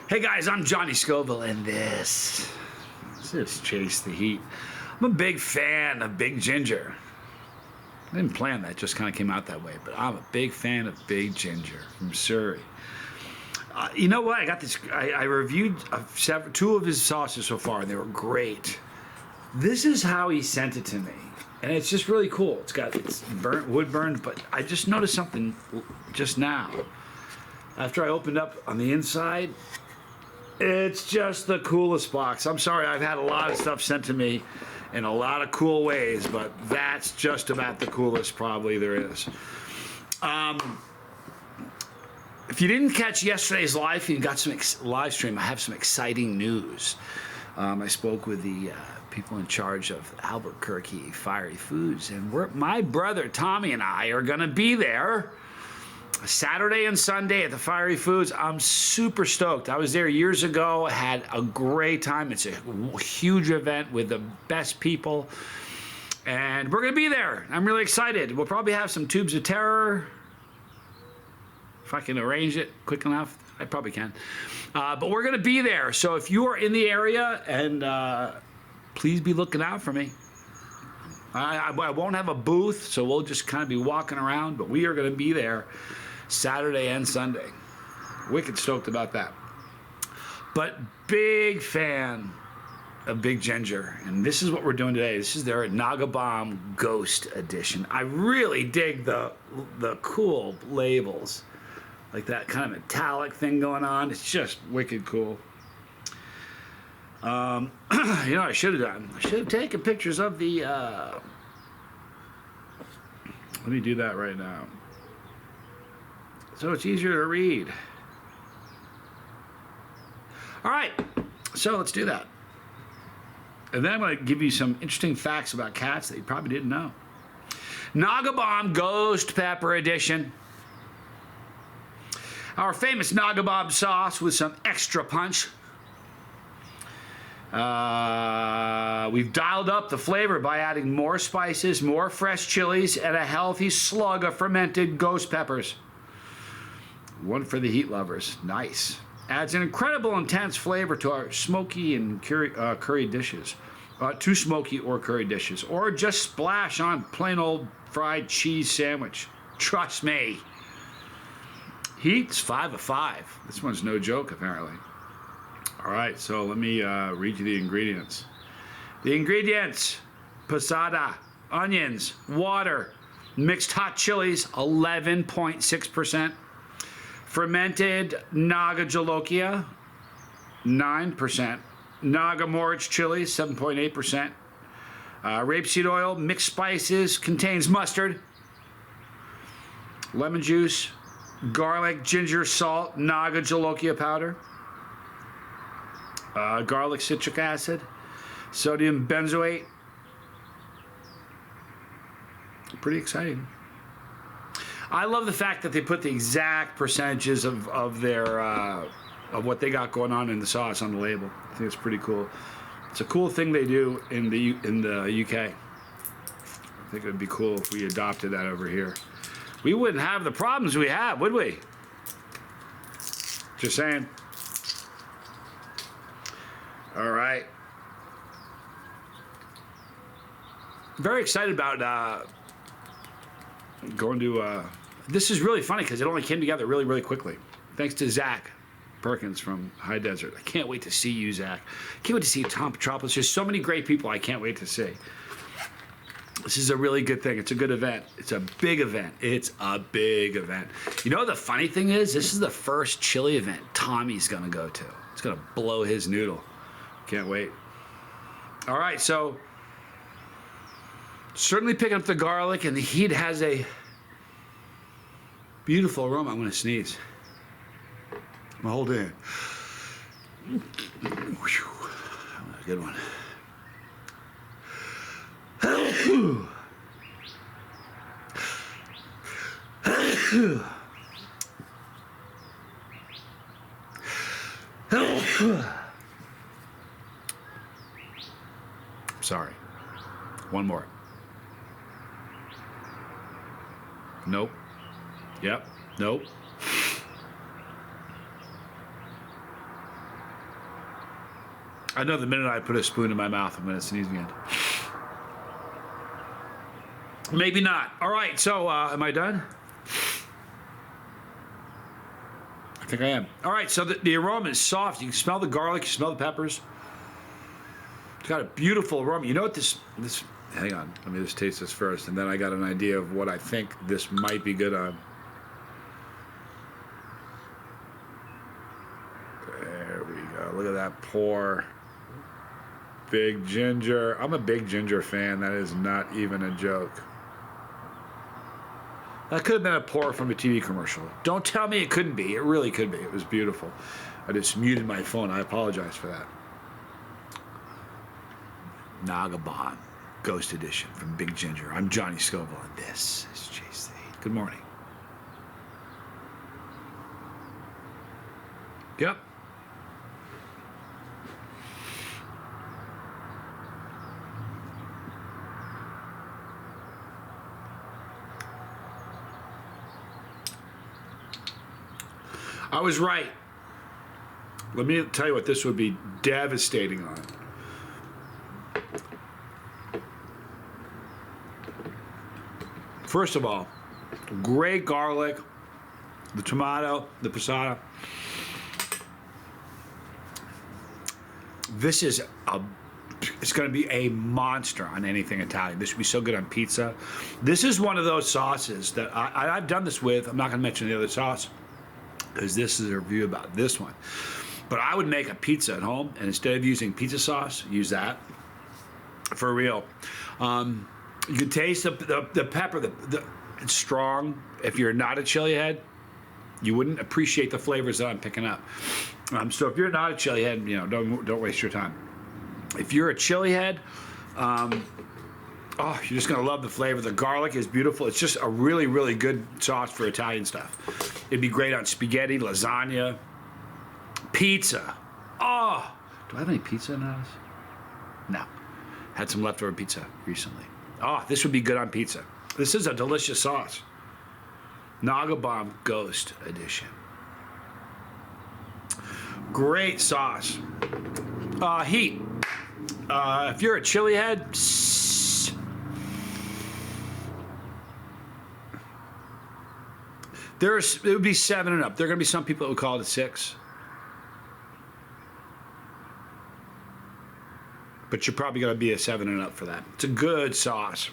Hey guys, I'm Johnny Scoville, and this is Chase the Heat. I'm a big fan of Big Ginger. I didn't plan that, just kind of came out that way, but I'm a big fan of Big Ginger from Surrey. You know what? I got this. I reviewed two of his sauces so far, and they were great. This is how he sent it to me, and it's just really cool. It's burnt, wood burned, but I just noticed something just now. After I opened up on the inside, it's just the coolest box. I'm sorry, I've had a lot of stuff sent to me in a lot of cool ways, but that's just about the coolest probably there is. If you didn't catch yesterday's live feed, got some live stream, I have some exciting news. I spoke with the people in charge of Albuquerque Fiery Foods, and my brother Tommy and I are going to be there Saturday and Sunday at the Fiery Foods. I'm super stoked. I was there years ago, had a great time. It's a huge event with the best people, and we're going to be there. I'm really excited. We'll probably have some tubes of terror. If I can arrange it quick enough, I probably can. But we're going to be there. So if you are in the area, and please be looking out for me. I won't have a booth, so we'll just kind of be walking around, but we are going to be there Saturday and Sunday. Wicked stoked about that. But big fan of Big Ginger, and this is what we're doing today. This is their Naga Bomb Ghost Edition. I really dig the cool labels, like that kind of metallic thing going on. It's just wicked cool. You know what I should have done? I should have taken pictures of the let me do that right now, so it's easier to read. All right, so let's do that. And then I'm going to give you some interesting facts about cats that you probably didn't know. Naga Bomb Ghost Pepper Edition. Our famous Naga Bomb sauce with some extra punch. We've dialed up the flavor by adding more spices, more fresh chilies, and a healthy slug of fermented ghost peppers. One for the heat lovers. Nice. Adds an incredible intense flavor to our smoky and curry dishes. To smoky or curry dishes. Or just splash on plain old fried cheese sandwich. Trust me. Heat's 5 of 5. This one's no joke, apparently. All right, so let me read you the ingredients. The ingredients: passata, onions, water, mixed hot chilies, 11.6%, fermented Naga Jolokia, 9%, Naga Morich chilies, 7.8%, rapeseed oil, mixed spices, contains mustard, lemon juice, garlic, ginger, salt, Naga Jolokia powder, garlic citric acid, sodium benzoate. Pretty exciting. I love the fact that they put the exact percentages of their of what they got going on in the sauce on the label. I think it's pretty cool. It's a cool thing they do in the UK. I think it would be cool if we adopted that over here. We wouldn't have the problems we have, would we? Just saying. All right. Very excited about going to... this is really funny because it only came together really, really quickly. Thanks to Zach Perkins from High Desert. I can't wait to see you, Zach. Can't wait to see Tom Petropoulos. There's so many great people I can't wait to see. This is a really good thing. It's a good event. It's a big event. It's a big event. You know, the funny thing is, this is the first chili event Tommy's going to go to. It's going to blow his noodle. Can't wait. All right, so certainly picking up the garlic, and the heat has a beautiful aroma. I'm going to sneeze. I'm going to hold it in. Whew. That was a good one. Sorry. One more. Nope. Yep. Nope. I know the minute I put a spoon in my mouth, I'm going to sneeze again. Maybe not. All right, so am I done? I think I am. All right, so the aroma is soft. You can smell the garlic, you smell the peppers. It's got a beautiful aroma. You know what this, hang on, let me just taste this first, and then I got an idea of what I think this might be good on. There we go. Look at that pour. Big ginger. I'm a big ginger fan. That is not even a joke. That could have been a pour from a TV commercial. Don't tell me it couldn't be. It really could be. It was beautiful. I just muted my phone. I apologize for that. Naga Bomb, Ghost Edition from Big Ginger. I'm Johnny Scoville, and this is Chase the Heat. Good morning. Yep. I was right. Let me tell you what this would be devastating on. First of all, great garlic, the tomato, the passata. This is it's going to be a monster on anything Italian. This would be so good on pizza. This is one of those sauces that I've done this with. I'm not going to mention the other sauce, because this is a review about this one. But I would make a pizza at home, and instead of using pizza sauce, use that. For real. You can taste the pepper. It's strong. If you're not a chili head, you wouldn't appreciate the flavors that I'm picking up. So if you're not a chili head, you know, don't waste your time. If you're a chili head, oh, you're just gonna love the flavor. The garlic is beautiful. It's just a really, really good sauce for Italian stuff. It'd be great on spaghetti, lasagna, pizza. Oh, do I have any pizza in the house? No. Had some leftover pizza recently. Oh, this would be good on pizza. This is a delicious sauce. Naga Bomb Ghost Edition. Great sauce. Heat. If you're a chili head, it would be 7 and up. There are going to be some people that would call it a 6. But you're probably going to be a 7 and up for that. It's a good sauce.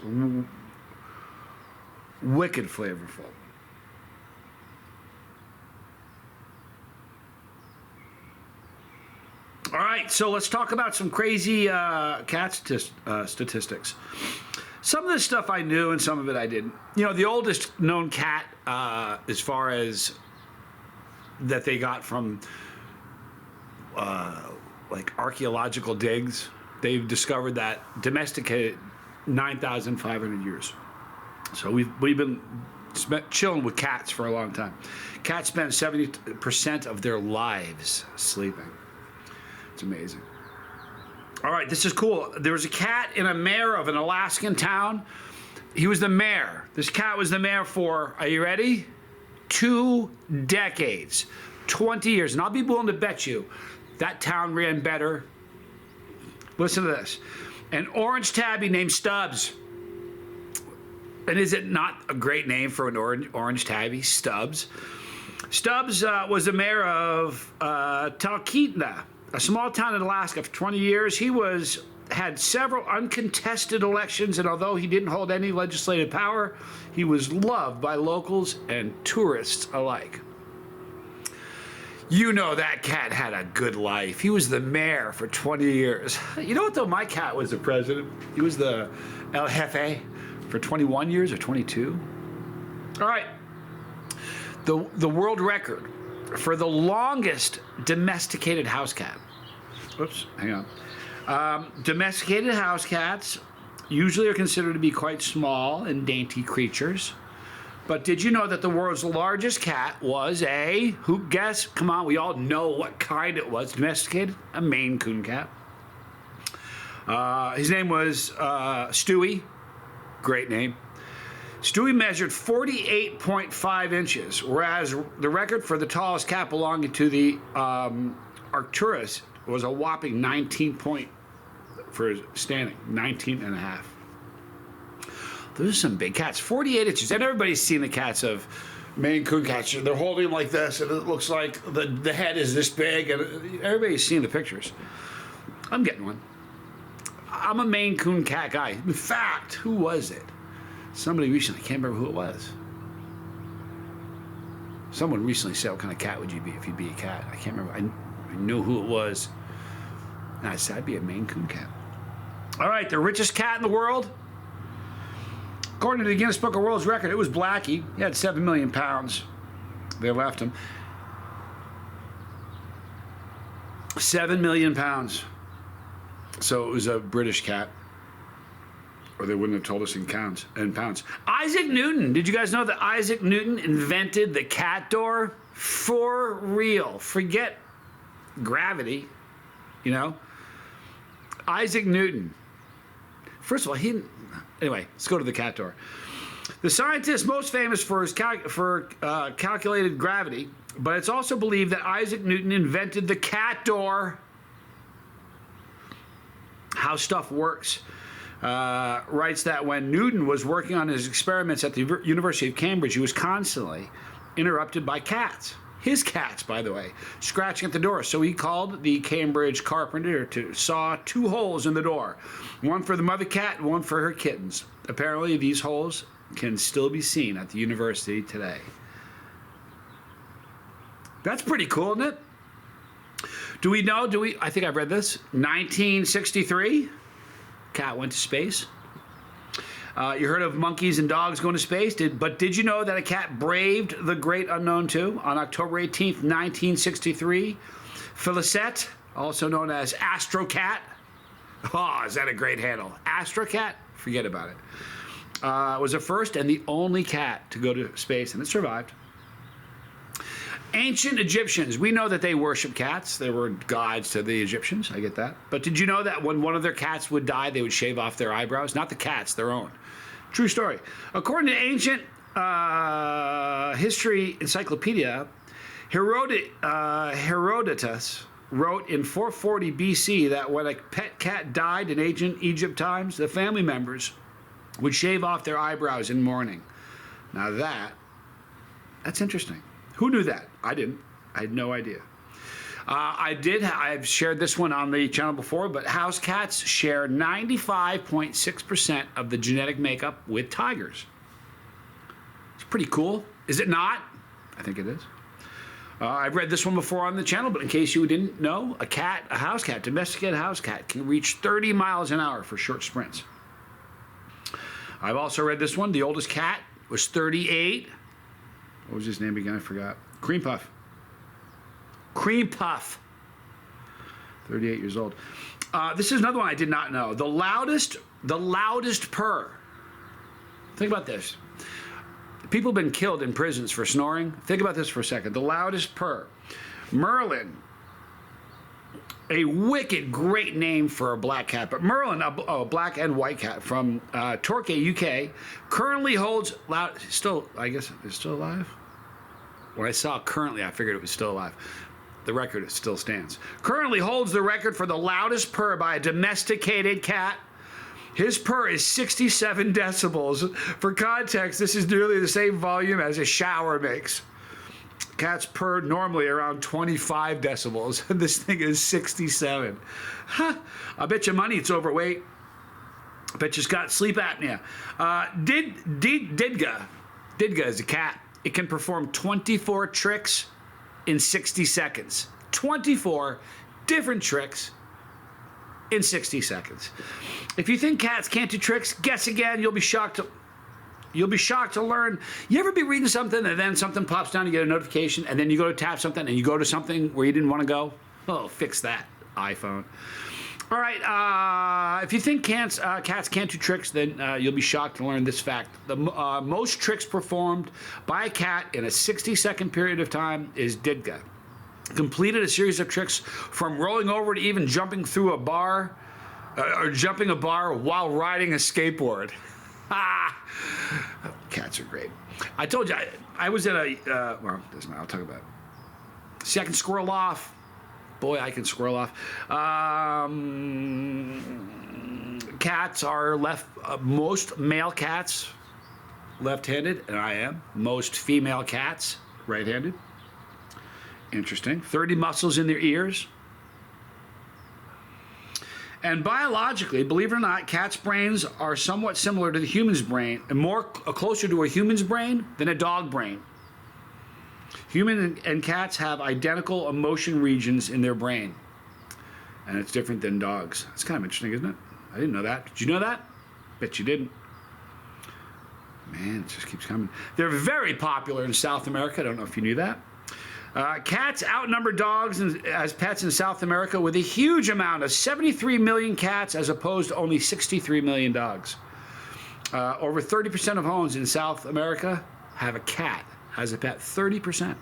Wicked flavorful. All right, so let's talk about some crazy cat statistics. Some of this stuff I knew and some of it I didn't. You know, the oldest known cat, as far as that they got from like archaeological digs, they've discovered that domesticated 9,500 years. So we've been chilling with cats for a long time. Cats spend 70% of their lives sleeping. It's amazing. All right, this is cool. There was a cat in a mayor of an Alaskan town. He was the mayor. This cat was the mayor for, are you ready? 2 decades, 20 years. And I'll be willing to bet you that town ran better. Listen to this. An orange tabby named Stubbs. And is it not a great name for an orange tabby? Stubbs. Stubbs was the mayor of Talkeetna, a small town in Alaska, for 20 years. He had several uncontested elections, and although he didn't hold any legislative power, he was loved by locals and tourists alike. You know that cat had a good life. He was the mayor for 20 years. You know what, though? My cat was the president. He was the El Jefe for 21 years or 22. All right. The world record for the longest domesticated house cat. Oops, hang on. Domesticated house cats usually are considered to be quite small and dainty creatures. But did you know that the world's largest cat was who guess? Come on, we all know what kind it was. Domesticated, a Maine Coon cat. His name was Stewie. Great name. Stewie measured 48.5 inches, whereas the record for the tallest cat belonging to the Arcturus was a whopping 19 point for standing, 19 and a half. Those are some big cats, 48 inches. And everybody's seen the cats of Maine Coon cats. They're holding them like this, and it looks like the head is this big, and everybody's seen the pictures. I'm getting one. I'm a Maine Coon cat guy. In fact, who was it? Somebody recently, I can't remember who it was. Someone recently said, what kind of cat would you be if you'd be a cat? I can't remember. I knew who it was. And I said, I'd be a Maine Coon cat. All right, the richest cat in the world. According to the Guinness Book of World Records, it was Blackie. He had 7 million pounds. They left him. 7 million pounds. So it was a British cat. Or they wouldn't have told us in pounds. Isaac Newton. Did you guys know that Isaac Newton invented the cat door? For real. Forget gravity. You know? Isaac Newton. First of all, anyway, let's go to the cat door. The scientist most famous for his calculated gravity, but it's also believed that Isaac Newton invented the cat door. How stuff works. Writes that when Newton was working on his experiments at the University of Cambridge, he was constantly interrupted by cats. His cats, by the way, scratching at the door. So he called the Cambridge carpenter to saw 2 holes in the door. One for the mother cat and one for her kittens. Apparently, these holes can still be seen at the university today. That's pretty cool, isn't it? I think I've read this. 1963, cat went to space. You heard of monkeys and dogs going to space, but did you know that a cat braved the great unknown too? On October 18th, 1963, Felicette, also known as Astro Cat. Oh, is that a great handle? Astro Cat? Forget about it. Was the first and the only cat to go to space, and it survived. Ancient Egyptians, we know that they worship cats. They were gods to the Egyptians, I get that. But did you know that when one of their cats would die, they would shave off their eyebrows? Not the cats, their own. True story. According to ancient history encyclopedia, Herodotus wrote in 440 BC that when a pet cat died in ancient Egypt times, the family members would shave off their eyebrows in mourning. Now that's interesting. Who knew that? I didn't. I had no idea. I've shared this one on the channel before, but house cats share 95.6% of the genetic makeup with tigers. It's pretty cool. Is it not? I think it is. I've read this one before on the channel, but in case you didn't know, a house cat, domesticated house cat, can reach 30 miles an hour for short sprints. I've also read this one. The oldest cat was 38. What was his name again? I forgot. Cream Puff. Cream Puff. 38 years old. This is another one I did not know. The loudest purr. Think about this. People have been killed in prisons for snoring. Think about this for a second. The loudest purr. Merlin. A wicked great name for a black cat, but Merlin, a black and white cat from Torquay, UK, currently holds I guess it's still alive. When I saw currently, I figured it was still alive. The record still stands. Currently holds the record for the loudest purr by a domesticated cat. His purr is 67 decibels. For context, this is nearly the same volume as a shower makes. Cats purr normally around 25 decibels, and this thing is 67. Huh. I bet you money it's overweight. I bet you's got sleep apnea. Didga is a cat. It can perform 24 tricks in 60 seconds. 24 different tricks in 60 seconds. If you think cats can't do tricks, guess again. You'll be shocked to learn. You ever be reading something and then something pops down, you get a notification, and then you go to tap something and you go to something where you didn't want to go? Oh, fix that, iPhone. All right, if you think cats can't do tricks, then you'll be shocked to learn this fact. The most tricks performed by a cat in a 60-second period of time is Didga. Completed a series of tricks from rolling over to even jumping through a bar, or jumping a bar while riding a skateboard. Cats are great. I told you, I was at a, well, doesn't matter, I'll talk about it. See, I can squirrel off. boy, I can squirrel off. Cats are most male cats left-handed, and I am. Most female cats right-handed. Interesting. 30 muscles in their ears. And biologically, believe it or not, cats' brains are somewhat similar to the human's brain, and closer to a human's brain than a dog brain. Human and cats have identical emotion regions in their brain, and it's different than dogs. It's kind of interesting, isn't it? I didn't know that. Did you know that? Bet you didn't. Man, it just keeps coming. They're very popular in South America. I don't know if you knew that. Cats outnumber dogs as pets in South America with a huge amount of 73 million cats as opposed to only 63 million dogs. Over 30% of homes in South America have a cat as a pet. 30%.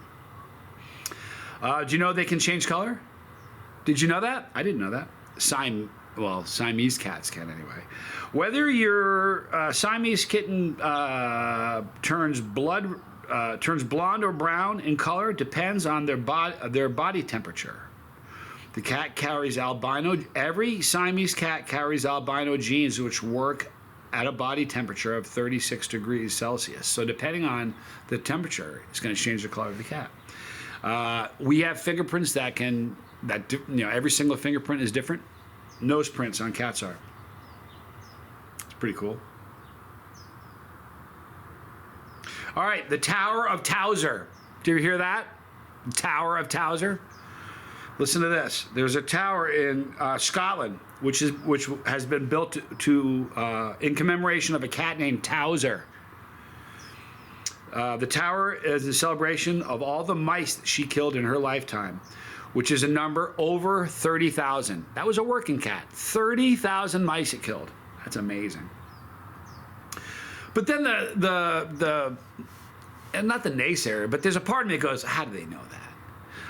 Do you know they can change color? Did you know that? I didn't know that. Siamese cats can anyway. Whether your Siamese kitten turns blonde or brown in color depends on their body temperature. The cat carries albino. Every Siamese cat carries albino genes which work at a body temperature of 36 degrees Celsius. So depending on the temperature, it's going to change the color of the cat. We have fingerprints every single fingerprint is different. Nose prints on cats are. It's pretty cool. All right, the Tower of Towser. Did you ever hear that? The Tower of Towser? Listen to this. There's a tower in Scotland, which has been built in commemoration of a cat named Towser. The tower is a celebration of all the mice that she killed in her lifetime, which is a number over 30,000. That was a working cat. 30,000 mice it killed. That's amazing. But then and not the naysayer, but there's a part of me that goes, how do they know that?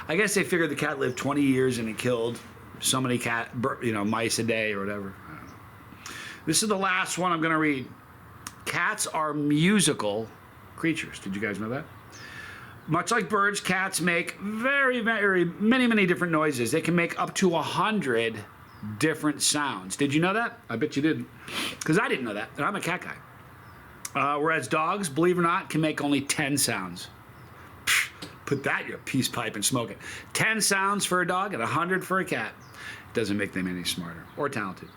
I guess they figured the cat lived 20 years and it killed so many mice a day or whatever. I don't know. This is the last one I'm going to read. Cats are musical creatures. Did you guys know that? Much like birds, cats make very, very many different noises. They can make up to 100 different sounds. Did you know that? I bet you didn't, because I didn't know that, and I'm a cat guy. Whereas dogs, believe it or not, can make only 10 sounds. Put that in your peace pipe and smoke it. 10 sounds for a dog and 100 for a cat. Doesn't make them any smarter or talented.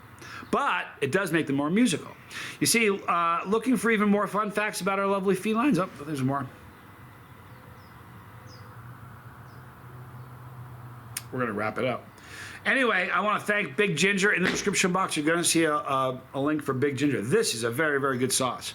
But it does make them more musical. You see, looking for even more fun facts about our lovely felines? Oh, there's more. We're going to wrap it up. Anyway, I want to thank Big Ginger. In the description box, you're going to see a link for Big Ginger. This is a very, very good sauce.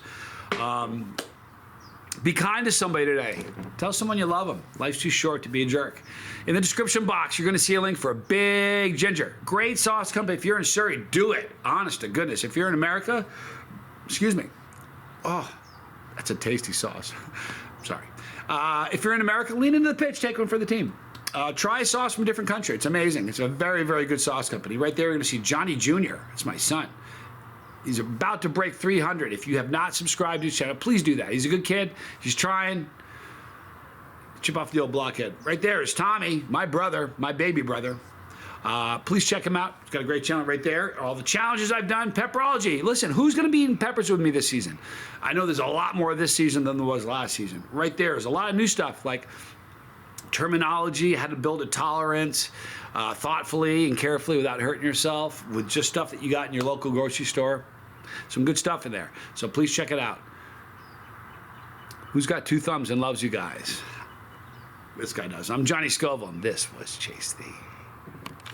Be kind to somebody today. Tell someone you love them. Life's too short to be a jerk. In the description box, you're going to see a link for Big Ginger. Great sauce company. If you're in Surrey, do it. Honest to goodness. If you're in America, excuse me. Oh, that's a tasty sauce. Sorry. If you're in America, lean into the pitch. Take one for the team. Try a sauce from a different country. It's amazing. It's a very, very good sauce company. Right there, you're going to see Johnny Jr. That's my son. He's about to break 300. If you have not subscribed to his channel, please do that. He's a good kid. He's trying. Chip off the old blockhead. Right there is Tommy, my brother, my baby brother. Please check him out. He's got a great channel right there. All the challenges I've done. Pepperology. Listen, who's going to be eating peppers with me this season? I know there's a lot more this season than there was last season. Right there is a lot of new stuff like terminology, how to build a tolerance thoughtfully and carefully without hurting yourself with just stuff that you got in your local grocery store. Some good stuff in there. So please check it out. Who's got 2 thumbs and loves you guys? This guy does. I'm Johnny Scoville, and this was Chase the